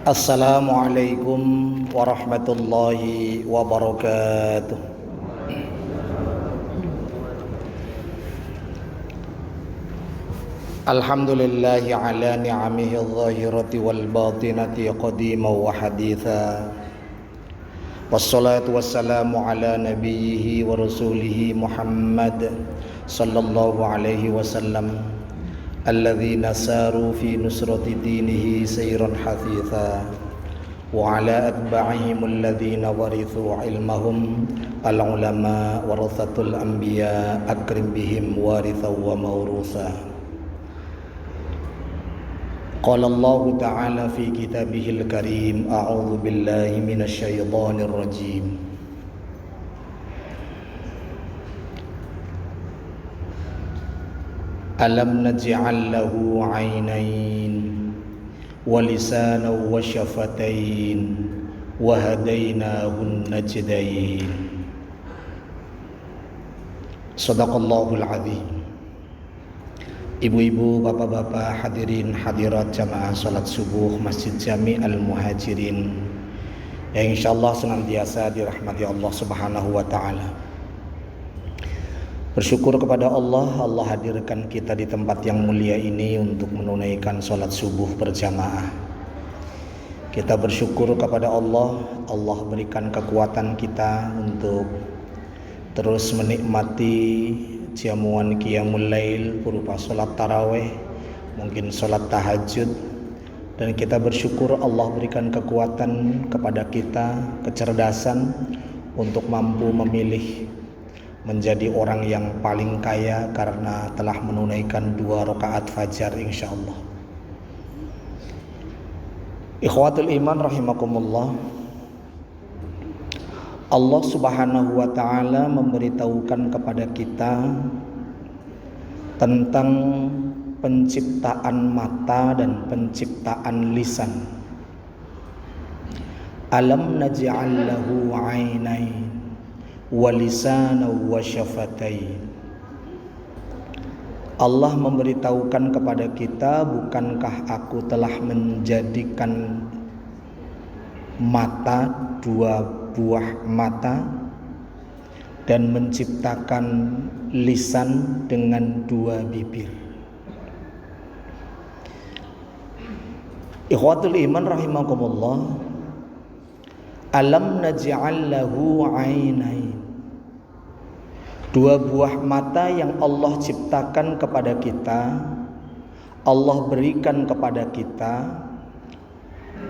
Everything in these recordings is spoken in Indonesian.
Assalamualaikum warahmatullahi wabarakatuh. Alhamdulillahi ala ni'amihi adh-dhahirati wal batinati qadima wa haditha. Wassalatu wassalamu ala nabiyhi wa rasulihi Muhammad sallallahu alaihi wasallam alladzina saru fi nusrati dinihi sayran hathitha wa ala atba'ihim alladzina warithu ilmahum al-ulama warathatul anbiya akrim bihim waritha wa mawrusa. Qala Allah Ta'ala fi kitabihil karim, a'udzu billahi minasy syaithanir rajim. Alam naj'al lahu 'ainain wa lisanan wa syafatain wa hadainahu najdain. Shadaqallahul 'azim. Ibu-ibu, bapak-bapak, hadirin hadirat jamaah salat subuh Masjid Jami Al-Muhajirin yang insyaallah senantiasa dirahmati Allah Subhanahu wa taala. Bersyukur kepada Allah hadirkan kita di tempat yang mulia ini untuk menunaikan salat subuh berjamaah. Kita bersyukur kepada Allah berikan kekuatan kita untuk terus menikmati jamuan qiyamul lail berupa sholat tarawih, mungkin sholat tahajud, dan kita bersyukur Allah berikan kekuatan kepada kita, kecerdasan untuk mampu memilih menjadi orang yang paling kaya karena telah menunaikan 2 rakaat fajar insyaallah. Ikhwatul iman rahimakumullah, Allah Subhanahu wa taala memberitahukan kepada kita tentang penciptaan mata dan penciptaan lisan. Alam naj'al lahu 'ainain wa lisanan wa syafatain. Allah memberitahukan kepada kita, bukankah aku telah menjadikan mata, 2 buah mata, dan menciptakan lisan dengan 2 bibir. Ikhwatul iman rahimakumullah, alam naj'al lahu 'ainain, 2 buah mata yang Allah ciptakan kepada kita, Allah berikan kepada kita.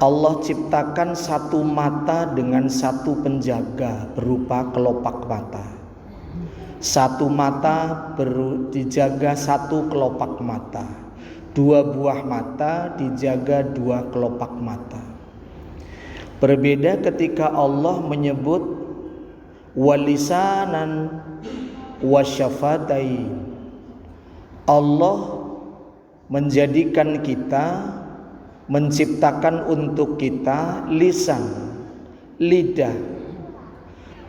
Allah ciptakan 1 mata dengan 1 penjaga berupa kelopak mata. 1 mata dijaga 1 kelopak mata. 2 buah mata dijaga 2 kelopak mata. Berbeda ketika Allah menyebut walisanan wasyafatain. Allah menjadikan kita, menciptakan untuk kita lisan, lidah.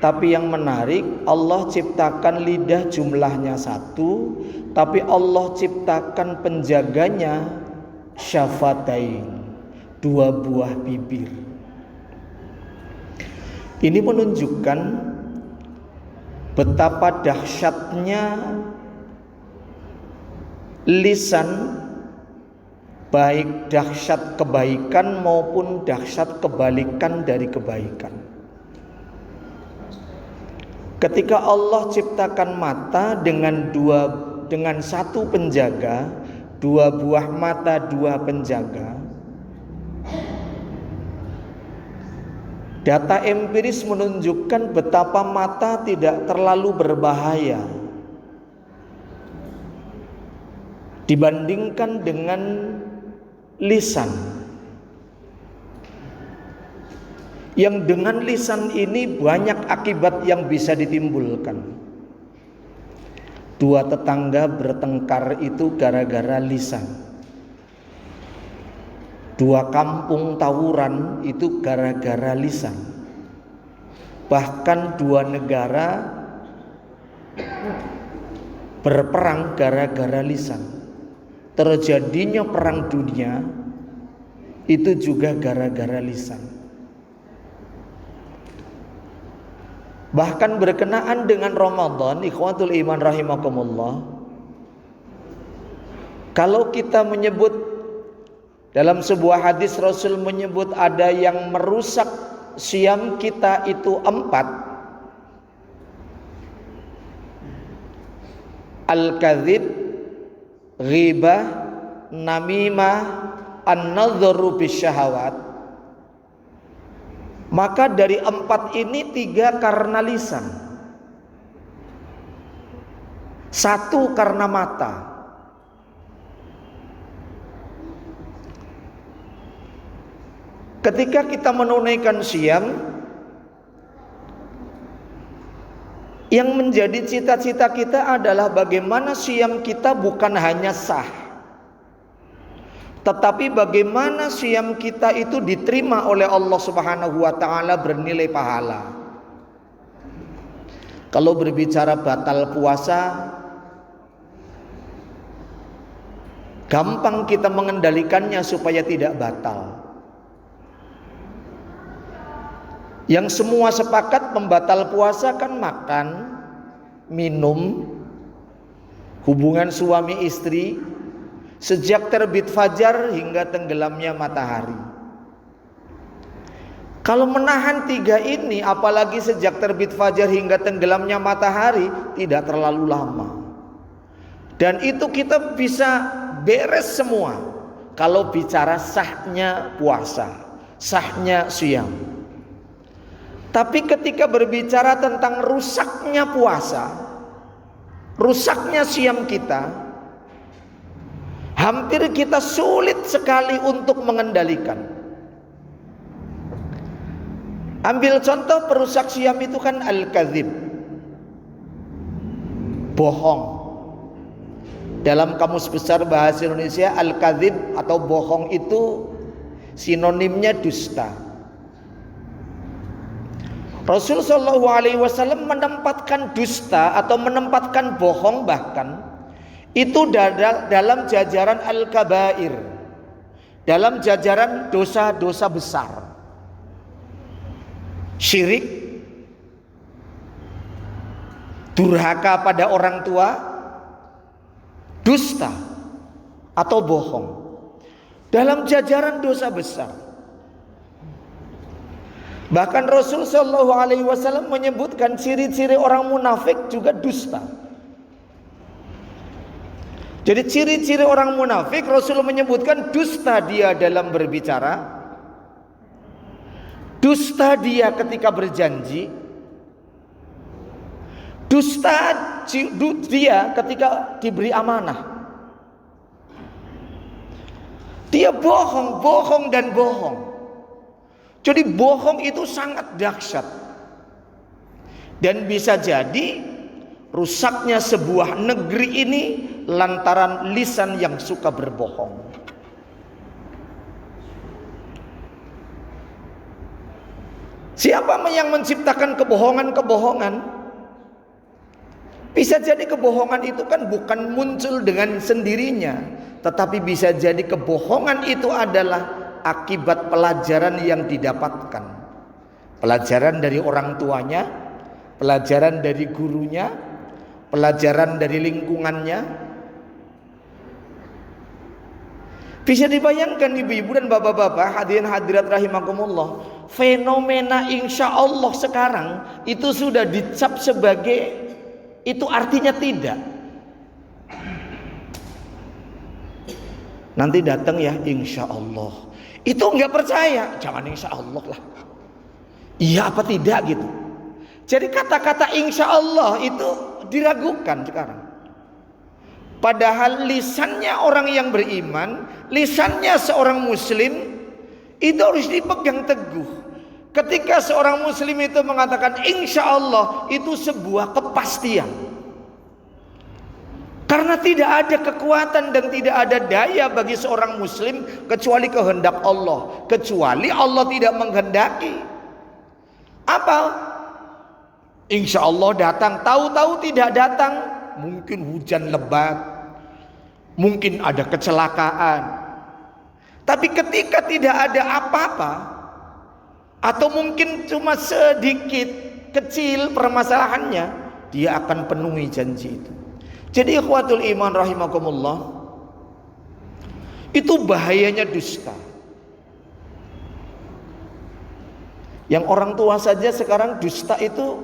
Tapi yang menarik, Allah ciptakan lidah jumlahnya 1, tapi Allah ciptakan penjaganya syafatain, 2 buah bibir. Ini menunjukkan betapa dahsyatnya lisan, baik dahsyat kebaikan maupun dahsyat kebalikan dari kebaikan. Ketika Allah ciptakan mata dengan 1 penjaga, 2 buah mata 2 penjaga, data empiris menunjukkan betapa mata tidak terlalu berbahaya dibandingkan dengan lisan, yang dengan lisan ini banyak akibat yang bisa ditimbulkan. 2 tetangga bertengkar itu gara-gara lisan. 2 kampung tawuran itu gara-gara lisan. Bahkan 2 negara berperang gara-gara lisan. Terjadinya perang dunia itu juga gara-gara lisan. Bahkan berkenaan dengan Ramadan, ikhwatul iman rahimakumullah, kalau kita menyebut dalam sebuah hadis, Rasul menyebut ada yang merusak siam kita itu 4. Al-kadzib, ghibah, namimah, an-nadharu bisyahawat. Maka dari 4 ini 3 karena lisan, 1 karena mata. Ketika kita menunaikan siam, yang menjadi cita-cita kita adalah bagaimana siam kita bukan hanya sah, tetapi bagaimana siam kita itu diterima oleh Allah Subhanahu wa taala, bernilai pahala. Kalau berbicara batal puasa, gampang kita mengendalikannya supaya tidak batal. Yang semua sepakat pembatal puasa kan makan, minum, hubungan suami istri sejak terbit fajar hingga tenggelamnya matahari. Kalau menahan 3 ini, apalagi sejak terbit fajar hingga tenggelamnya matahari, tidak terlalu lama. Dan itu kita bisa beres semua kalau bicara sahnya puasa, sahnya siam. Tapi ketika berbicara tentang rusaknya puasa, rusaknya siam kita, hampir kita sulit sekali untuk mengendalikan. Ambil contoh perusak siam itu kan al-kadzib, bohong. Dalam Kamus Besar Bahasa Indonesia, al-kadzib atau bohong itu sinonimnya dusta. Rasul Shallallahu Alaihi Wasallam menempatkan dusta atau menempatkan bohong bahkan itu dalam jajaran al-kabair, dalam jajaran dosa-dosa besar. Syirik, durhaka pada orang tua, dusta atau bohong dalam jajaran dosa besar. Bahkan Rasul Shallallahu Alaihi Wasallam menyebutkan ciri-ciri orang munafik juga dusta. Jadi ciri-ciri orang munafik, Rasul menyebutkan dusta dia dalam berbicara, dusta dia ketika berjanji, dusta dia ketika diberi amanah. Dia bohong, bohong dan bohong. Jadi bohong itu sangat dahsyat. Dan bisa jadi rusaknya sebuah negeri ini lantaran lisan yang suka berbohong. Siapa yang menciptakan kebohongan-kebohongan? Bisa jadi kebohongan itu kan bukan muncul dengan sendirinya, tetapi bisa jadi kebohongan itu adalah akibat pelajaran yang didapatkan. Pelajaran dari orang tuanya, pelajaran dari gurunya, pelajaran dari lingkungannya. Bisa dibayangkan ibu-ibu dan bapak-bapak, hadirin hadirat rahimakumullah, fenomena insya Allah sekarang itu sudah dicap sebagai, itu artinya tidak. Nanti datang ya insya Allah. Itu enggak percaya, jangan insya Allah lah. Iya apa tidak gitu. Jadi kata-kata insya Allah itu diragukan sekarang. Padahal lisannya orang yang beriman, lisannya seorang muslim itu harus dipegang teguh. Ketika seorang muslim itu mengatakan insya Allah, itu sebuah kepastian. Karena tidak ada kekuatan dan tidak ada daya bagi seorang muslim kecuali kehendak Allah. Kecuali Allah tidak menghendaki. Apa? Insya Allah datang, tahu-tahu tidak datang. Mungkin hujan lebat, mungkin ada kecelakaan. Tapi ketika tidak ada apa-apa, atau mungkin cuma sedikit kecil permasalahannya, dia akan penuhi janji itu. Jadi ikhwatul iman rahimakumullah, itu bahayanya dusta. Yang orang tua saja sekarang dusta itu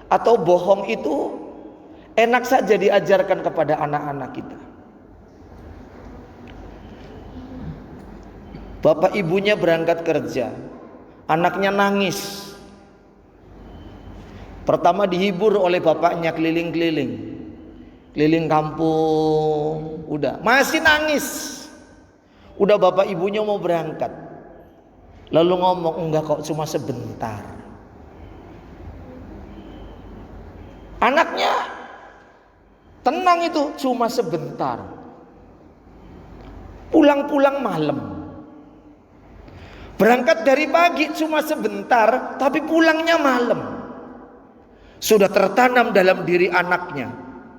atau bohong itu enak saja diajarkan kepada anak-anak kita. Bapak ibunya berangkat kerja, anaknya nangis. Pertama dihibur oleh bapaknya keliling-keliling, keliling kampung, udah masih nangis. Udah bapak ibunya mau berangkat, lalu ngomong, enggak kok, cuma sebentar. Anaknya tenang, itu cuma sebentar. Pulang-pulang malam. Berangkat dari pagi cuma sebentar, tapi pulangnya malam. Sudah tertanam dalam diri anaknya,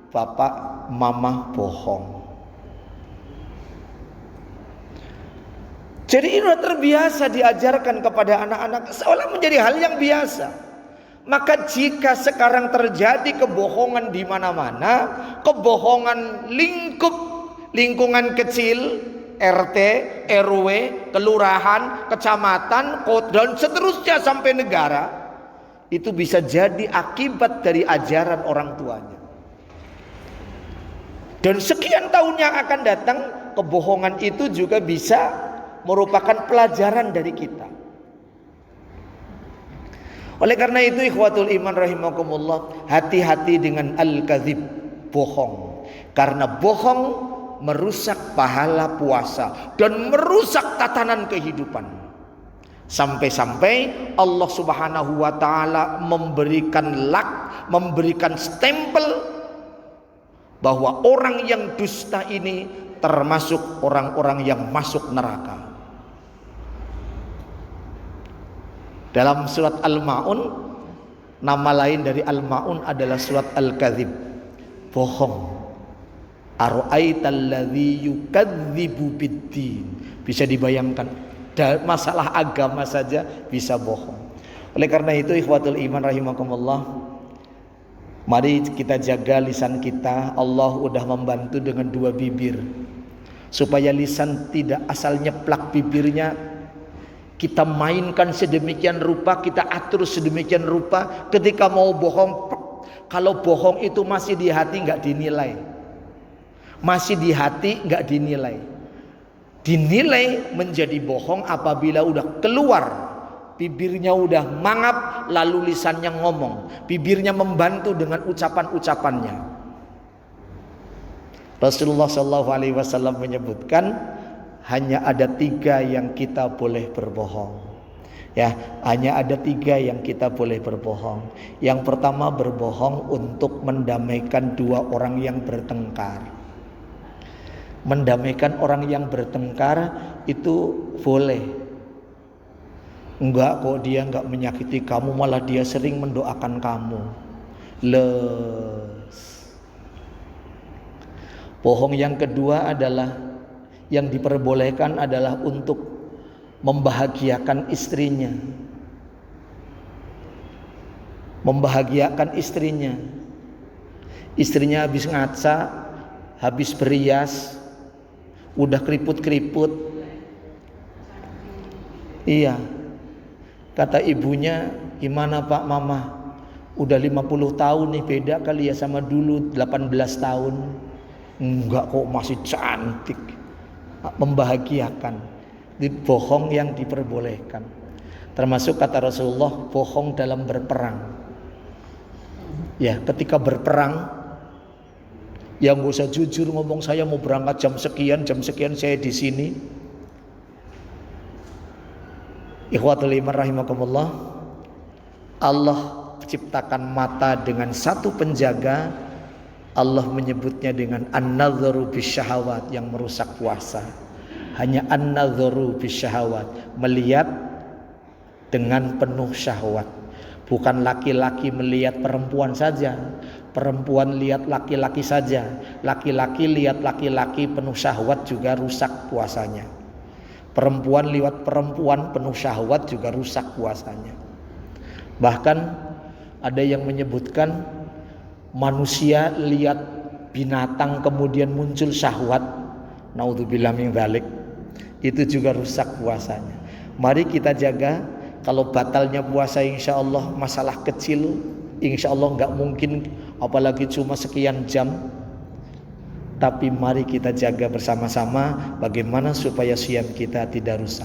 bapak mama bohong. Jadi ini sudah terbiasa diajarkan kepada anak-anak, seolah menjadi hal yang biasa. Maka jika sekarang terjadi kebohongan di mana-mana, kebohongan lingkungan kecil, RT, RW, kelurahan, kecamatan, kota, dan seterusnya sampai negara, itu bisa jadi akibat dari ajaran orang tuanya. Dan sekian tahun yang akan datang, kebohongan itu juga bisa merupakan pelajaran dari kita. Oleh karena itu ikhwatul iman rahimakumullah, hati-hati dengan al-kadzib, bohong. Karena bohong merusak pahala puasa dan merusak tatanan kehidupan. Sampai-sampai Allah Subhanahu wa taala memberikan stempel bahwa orang yang dusta ini termasuk orang-orang yang masuk neraka. Dalam surat Al-Ma'un, nama lain dari Al-Ma'un adalah surat Al-Kadzib, bohong. Ara'aital ladzi yukadzibu biddin. Bisa dibayangkan, masalah agama saja bisa bohong. Oleh karena itu ikhwatul iman rahimakumullah, mari kita jaga lisan kita. Allah udah membantu dengan dua bibir, supaya lisan tidak asal nyeplak bibirnya. Kita mainkan sedemikian rupa, kita atur sedemikian rupa. Ketika mau bohong, kalau bohong itu masih di hati nggak dinilai. Masih di hati nggak dinilai. Dinilai menjadi bohong apabila udah keluar, bibirnya udah mangap, lalu lisannya ngomong, bibirnya membantu dengan ucapan-ucapannya. Rasulullah SAW menyebutkan hanya ada 3 yang kita boleh berbohong. Ya, hanya ada 3 yang kita boleh berbohong. Yang pertama, berbohong untuk mendamaikan 2 orang yang bertengkar. Mendamaikan orang yang bertengkar itu boleh. Enggak kok, dia enggak menyakiti kamu, malah dia sering mendoakan kamu. Bohong yang kedua adalah, yang diperbolehkan adalah untuk membahagiakan istrinya. Membahagiakan istrinya. Istrinya habis ngaca, habis berias, udah keriput-keriput. Iya. Kata ibunya, gimana Pak Mama? Udah 50 tahun nih, beda kali ya sama dulu 18 tahun. Enggak kok, masih cantik. Membahagiakan. Bohong yang diperbolehkan. Termasuk kata Rasulullah, bohong dalam berperang. Ya, ketika berperang, ya nggak usah jujur ngomong saya mau berangkat jam sekian saya di sini. Ikhwatul iman rahimakumullah, Allah ciptakan mata dengan satu penjaga. Allah menyebutnya dengan an-nadzaru bisyahawat, yang merusak puasa. Hanya an-nadzaru bisyahawat, melihat dengan penuh syahwat. Bukan laki-laki melihat perempuan saja, perempuan lihat laki-laki saja, laki-laki lihat laki-laki penuh syahwat juga rusak puasanya. Perempuan liwat perempuan penuh syahwat juga rusak puasanya. Bahkan ada yang menyebutkan manusia lihat binatang kemudian muncul syahwat, naudzubillah min dzalik, itu juga rusak puasanya. Mari kita jaga. Kalau batalnya puasa insya Allah masalah kecil, insya Allah nggak mungkin, apalagi cuma sekian jam. Tapi mari kita jaga bersama-sama bagaimana supaya siam kita tidak rusak.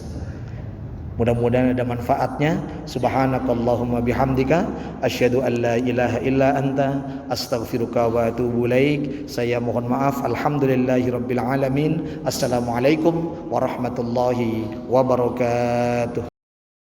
Mudah-mudahan ada manfaatnya. Subhanakallahumma bihamdika asyhadu an la ilaha illa anta astaghfiruka wa atubu ilaik. Saya mohon maaf. Alhamdulillahirabbil alamin. Assalamualaikum warahmatullahi wabarakatuh.